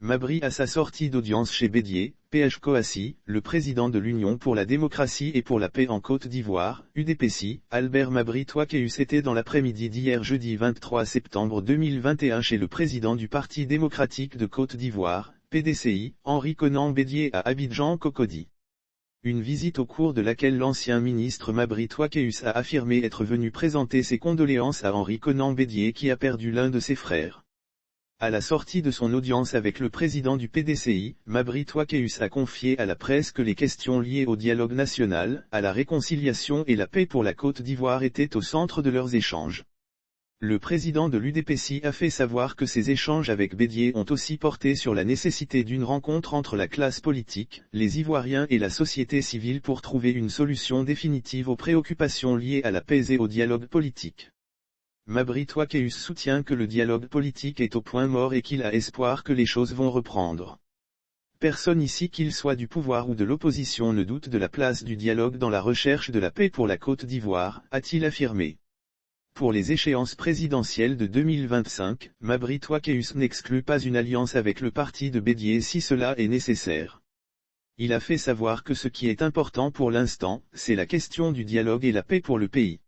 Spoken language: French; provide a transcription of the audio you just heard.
Mabry à sa sortie d'audience chez Bédié, PH Coassi, le président de l'Union pour la démocratie et pour la paix en Côte d'Ivoire, UDPC, Albert Mabry Touakéus était dans l'après-midi d'hier jeudi 23 septembre 2021 chez le président du Parti démocratique de Côte d'Ivoire, PDCI, Henri Konan Bédié à Abidjan Cocody. Une visite au cours de laquelle l'ancien ministre Mabry Touakéus a affirmé être venu présenter ses condoléances à Henri Konan Bédié qui a perdu l'un de ses frères. À la sortie de son audience avec le président du PDCI, Mabry Touakéus a confié à la presse que les questions liées au dialogue national, à la réconciliation et la paix pour la Côte d'Ivoire étaient au centre de leurs échanges. Le président de l'UDPC a fait savoir que ces échanges avec Bédié ont aussi porté sur la nécessité d'une rencontre entre la classe politique, les Ivoiriens et la société civile pour trouver une solution définitive aux préoccupations liées à la paix et au dialogue politique. Mabry Touakéus soutient que le dialogue politique est au point mort et qu'il a espoir que les choses vont reprendre. Personne ici qu'il soit du pouvoir ou de l'opposition ne doute de la place du dialogue dans la recherche de la paix pour la Côte d'Ivoire, a-t-il affirmé. Pour les échéances présidentielles de 2025, Mabry Touakéus n'exclut pas une alliance avec le parti de Bédié si cela est nécessaire. Il a fait savoir que ce qui est important pour l'instant, c'est la question du dialogue et la paix pour le pays.